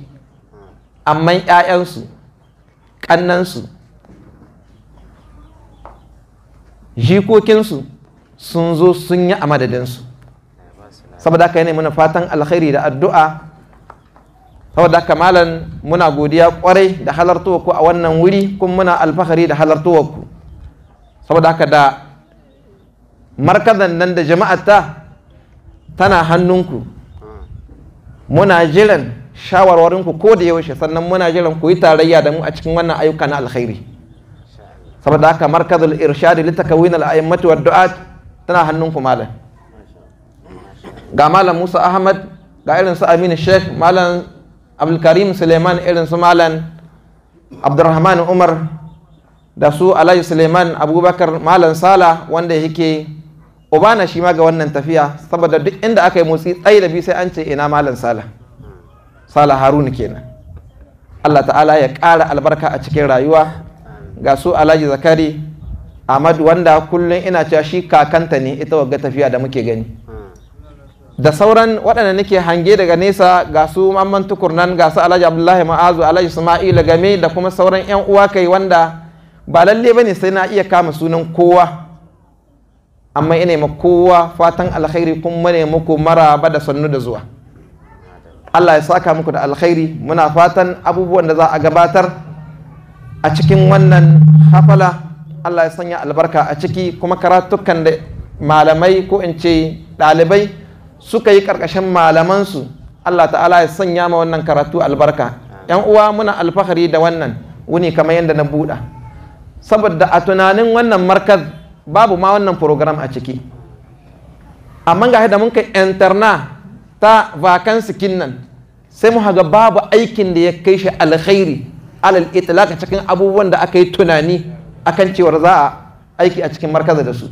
amma 'ya'yansu, ƙannansu, jikokinsu sun zo sun yi a madadinsu. Saboda haka yana muna fatan alkhairi da addu'a. Saboda haka malam muna godiya kwarai da halartowa ku a wannan wuri, kuma muna alfahari da halartowa ku. Saboda haka da markazan nan da jama'ata tana hannunku, muna jiran shawarwarinku ko da yaushe, sannan muna jiran ku yi tarayya da mu a cikin wannan ayyuka na alkhairi. Saboda haka markazul irshadi litakawin al-a'immati wad du'at tana hannunku malam. Ga Malam Musa Ahmad, ga irin su Aminu Sheikh, Malam Abdulkarim Suleiman, irin su Malam Abdurrahman Umar, da su Alhaji Suleiman Abubakar, Malam Sala wanda yake ubana shi ma ga wannan tafiya, saboda duk inda aka yi motsi tsayi da bi sai an ce ina Malam Sala Haruna kenan. Allah ta'ala ya ƙara albarka a cikin rayuwa. Ga su Alhaji Zakari Ahmad wanda kullum ina cewa shi kakanta ne ita wagga tafiya da muke gani, da sauran waɗanda nake hange daga nesa, ga su Mamman Tukurnan, ga su Alhaji Abdullahi Ma'azu, Alhaji Isma'ila game da kuma sauran 'yan uwa kai wanda ba lalle bane sai na iya kama sunan kowa, amma ina ma kowa fatan alkhairi kuma ne muku maraba da sannu da zuwa. Allah ya saka muku da alkhairi. Muna fatan abubuwan da za a gabatar a cikin wannan hafala Allah ya sanya albarka a ciki, kuma karatukan da malamai ko in ce ɗalibai suka yi ƙarƙashin malamansu, Allah ta'ala ya sanya ma wannan karatu albarka. 'Yan uwa muna alfahari da wannan wuni kamar yadda na buɗa, saboda a tunanin wannan markaz babu ma wannan program a ciki, amma ga da mun kai interna ta vakansikin nan sai mu haga babu aikin da ya kai shi alkhairi alal itlaq cikin abubuwan da aka yi tunani akan cewar za a aiki a cikin markaza da su.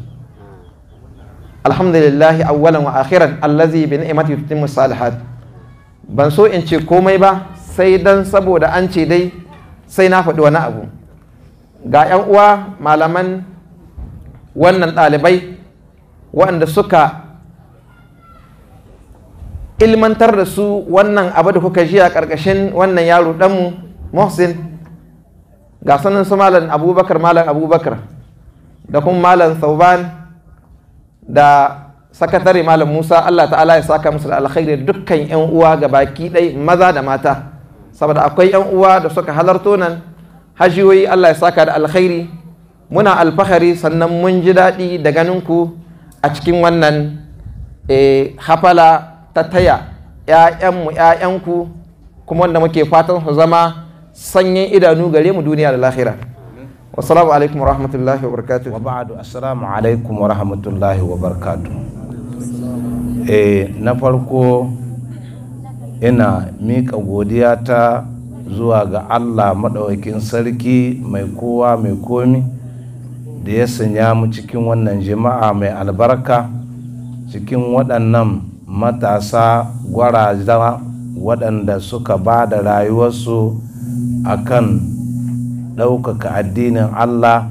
Alhamdulillah awwalan wa akhiran allazi bi ni'mati tutimmu salihat. Ban so in ce komai ba sai dan saboda an ce dai sai na faɗi wani abu. Ga 'yan uwa malaman wannan ɗalibai waɗanda suka ilmantar da su wannan abu da kuka ji a ƙarƙashin wannan yaro ɗanmu Muhsin, ga sanin su Malam Abubakar da kuma Malam Sauban da sakatare Malam Musa. Allah ta'ala ya saka musu da alkhairi dukkan 'yan uwa ga baki ɗai maza da mata, saboda akwai 'yan uwa da suka halarto nan hajiyoyi. Allah ya saka da alkhairi. Muna alfahari sannan mun ji daɗi da ganin ku a cikin wannan hafala ta taya 'ya'yanku, kuma wanda muke fatan su zama sanyin idanu gare mu duniya da lahira. Wassalamu alaikum wa rahmatullahi wa barakatuh. Wa ba'du, assalamu alaikum wa rahmatullahi wa barakatuh. Na farko ina miƙa godiya ta zuwa ga Allah maɗaukakin sarki mai kowa mai komi da ya sanya mu cikin wannan jama'a mai albarka, cikin waɗannan matasa gwaraza waɗanda suka ba da rayuwarsu akan ɗaukaka addinin Allah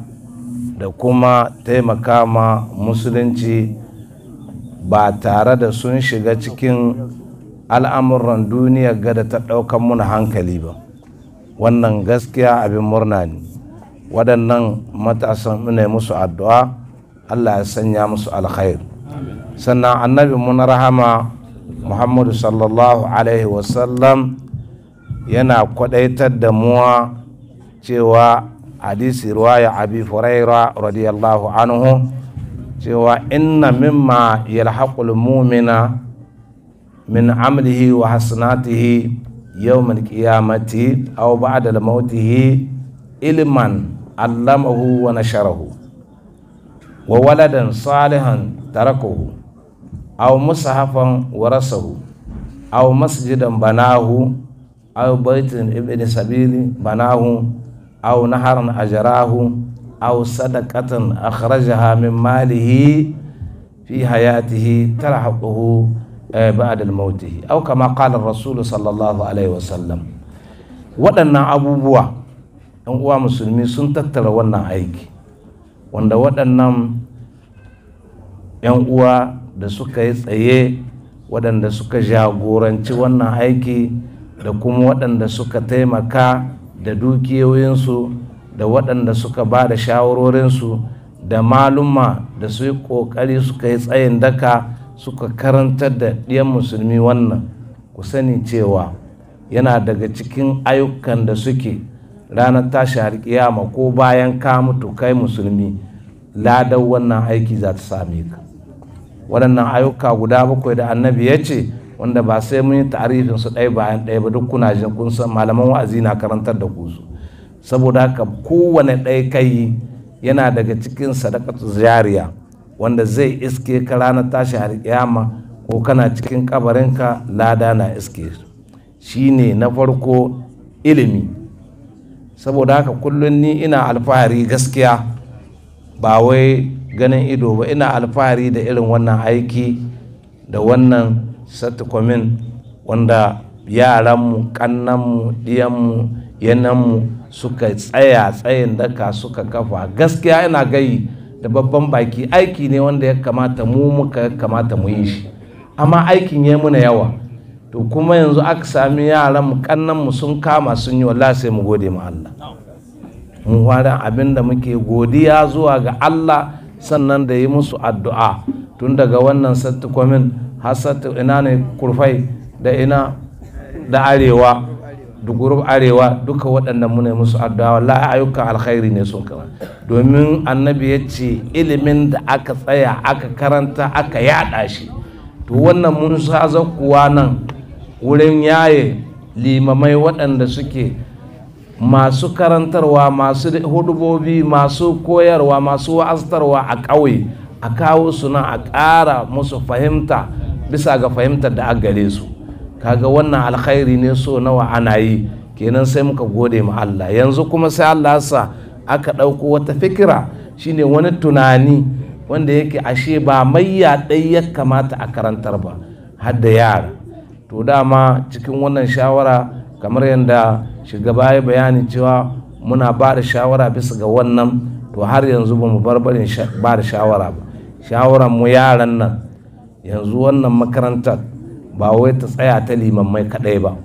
da kuma taimaka ma musulunci ba tare da sun shiga cikin al'amuran duniya gada ta ɗaukan muna hankali ba. Wannan gaskiya abin murna ne. Waɗannan matasan muna musu addu'a Allah ya sanya musu alkhair. Sannan annabi mun rahama Muhammadu sallallahu alaihi wasallam yana kwadaitar da muwa cewa hadisi riwaya Abi Huraira radiyallahu anhu cewa inna mimma yalhaqul mu'mina min amlihi wa hasanatihi yawm al-qiyamati aw ba'da mautihi ilman allamahu wa nasharahu wa waladan salihan tarakahu aw mushafan warasahu aw masjidan banahu aw baitin ibn sabili banahu aw naharan ajrahu aw sadaqatan akhrajaha min malihi fi hayatihi tarhaquhu ba'da al-mautihi aw kama qala ar-rasul sallallahu alaihi wasallam. Waɗannan abubuwa ɗan uwa musulmi sun tattara wannan aiki wanda waɗannan ‘yan uwa da suka yi tsaye waɗanda suka jagoranci wannan aiki da kuma waɗanda suka taimaka da dukiyoyinsu da waɗanda suka ba da shawarorinsu da malumma da su yi ƙoƙari suka yi tsayin daka suka karantar da ɗiyan musulmi wannan, ku sani cewa yana daga cikin ayyukan da suke ranar tashi har kiyama ko bayan ka mutu kai musulmi ladan wannan aiki za ta same ka. Waɗannan ayyuka guda 7 da annabi ya ce wanda ba sai mun yi ta'arifin su ɗaya bayan ɗaya ba, duk kuna jin kun san malaman wa'azi na karantar da ku su. Saboda haka kowane ɗaya kai yana daga cikin sadaqatu jariya wanda zai iske ka ranar tashi har kiyama ko kana cikin kabarinka lada na iske shine na farko ilimi. Saboda haka kullum ni ina alfahari gaskiya ba wai ganin ido ba, ina alfahari da irin wannan aiki da wannan satikomin wanda yaranmu kannanmu ɗiyanmu yananmu suka tsaya tsayin daka suka kafa. Gaskiya ina gayi da babban baki aiki ne wanda ya kamata muka kamata mu yi shi, amma aikin ya muna yawa. To kuma yanzu aka sami yaranmu kannanmu sun kama sun yi, wallahi sai mu gode ma Allah. Mun wadan abinda muke godiya zuwa ga Allah, sannan da yi musu addu'a tun daga wannan sattukomin hasatu ina ne kurfai da ina da arewa dugurub arewa duka waɗannan mune musu addu'a. Wallahi ayyukan alkhairi ne sun kama, domin annabi ya ce ilimin da aka tsaya aka karanta aka yada shi, to wannan mun sa kuwa nan wurin yaye limamai waɗanda suke masu karantarwa, masu hudubobi, masu koyarwa, masu wa'aztarwa a ƙauye, a kawo su nan a ƙara musu fahimta bisa ga fahimtar da aka gare su. Kaga wannan alkhairi ne so nawa ana yi, kenan sai muka gode ma Allah. Yanzu kuma sai Allah sa aka ɗauko wata fikira, shine wani tunani wanda yake ashe ba mayya ɗai ya kamata a karantar ba, har da yara. To dama cikin wannan shawara kamar yadda shugaba ya bayani cewa muna ba da shawara bisa ga wannan, to har yanzu ba mu barbarin ba da shawara ba. Shawaran mu yaran nan yanzu wannan makarantar ba wai ta tsaya ta limammai kaɗai ba,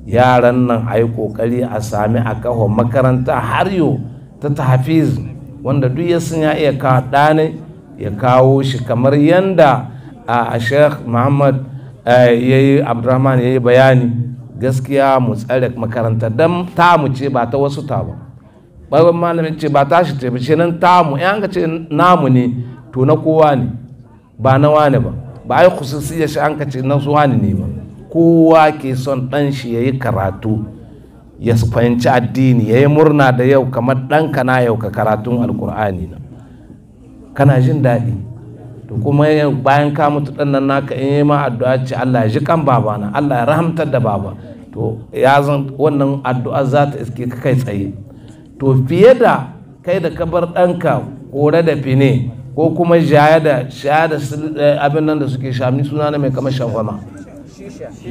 yaran nan a yi ƙoƙari a sami a kawo makaranta har yau ta tahfiz wanda duk ya sun ya iya kawo ɗane ya kawo shi kamar yanda a Sheikh Muhammad yayi Abdurrahman yayi bayani. Gaskiya mu tsare makaranta dan tamu ce ba ta wasu ta ba. Bayan malamin ce ba ta shi ce ba, ce nan tamu in an ka ce namu ne to na kowa ne ba na wani ba, ba ai khususiyya shi an ka ce na su wani ne ba. Kowa ke son dan shi yayi karatu ya fahimci addini, yayi murna da yau kamar ɗanka na yau ka karatun alkur'ani na kana jin daɗi. to kuma bayan ka mutu dan nan naka in yi ma addu'a ce Allah ya ji kan babana, Allah ya rahamtar da baba, to ya zan wannan addu'a za ta iske ka kai tsaye. To fiye da kai da ka bar ɗanka kore da fine ko kuma shaya da abin nan da suke shami suna na mai kamar shagwama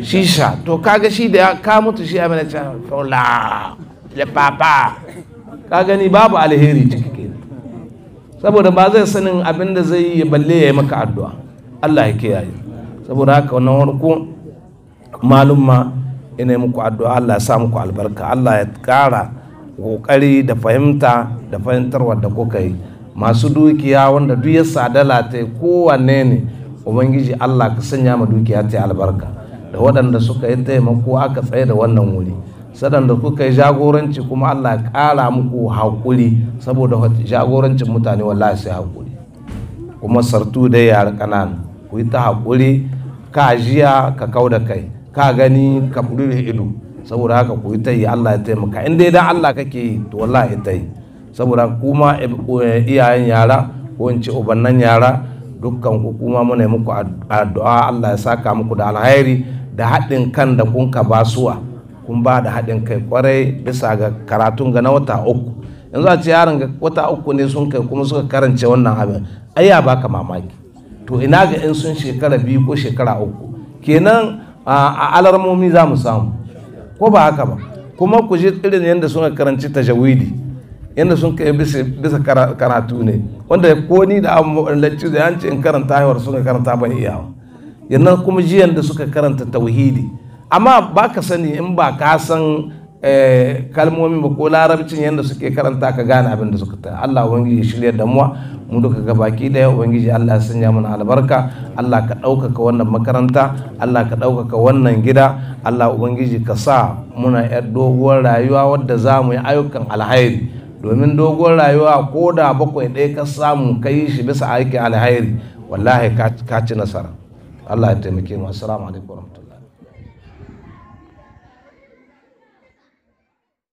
shisha, to kaga shi da ka mutu shi abin da ce faula le papa, ka gani babu alheri ciki ke, saboda ba zai sanin abin da zai yi balle ya yi maka addu'a. Allah ya kiyaye. Saboda haka wannan warko malumma ina yi muku addu'a, Allah ya sa muku albarka, Allah ya ƙara kokari da fahimta da fahimtarwa da kuka yi. Masu dukiya wanda duk ya sadala ta kowanne ne, ubangiji Allah ka sanya ma dukiya ta albarka, da waɗanda suka yi taimako aka tsaye da wannan wuri, sadan da kuka yi jagoranci kuma Allah ya ƙara muku haƙuri, saboda jagorancin mutane wallahi sai haƙuri, kuma sartu dai yara ƙanana ku yi ta haƙuri, ka jiya ka kau da kai, ka gani ka rufe ido, saboda haka ku yi ta yi, Allah ya taimaka. In dai dan Allah kake yi to wallahi ita yi, saboda kuma iyayen yara ko in ce ubannan yara dukkan ku kuma muna yi muku addu'a, Allah ya saka muku da alhairi da haɗin kan da kun ka basuwa, kun ba da haɗin kai kwarai bisa ga karatun ga na wata 3. Yanzu a ce yaron ga wata 3 ne sun kai kuma suka karance wannan abin, ai ya baka mamaki. To ina ga in sun shekara 2 ko shekara 3, kenan a alarmomi za mu samu, ko ba haka ba? Kuma ku ji irin yadda suka karanci tajawidi, yadda sun kai bisa karatu ne, wanda ko ni da lacci da yanci in karanta haihuwar suka karanta ban iyawa. Yannan kuma jiyan da suka karanta tauhidi, amma ba ka sani in ba ka san kalmomin ba ko larabcin yadda suke karanta ka gane abin da suka ta. Allah ubangiji shirya da mu duka ga baki daya, ubangiji Allah ya sanya mana albarka, Allah ka ɗaukaka wannan makaranta, Allah ka ɗaukaka wannan gida, Allah ubangiji ka sa muna yar doguwar rayuwa wadda za mu yi ayyukan alhairi, domin doguwar rayuwa ko da 7 ɗaya ka samu ka yi shi bisa aikin alhairi wallahi ka ci nasara. Allah ya taimake mu. Assalamu alaikum warahmatullahi.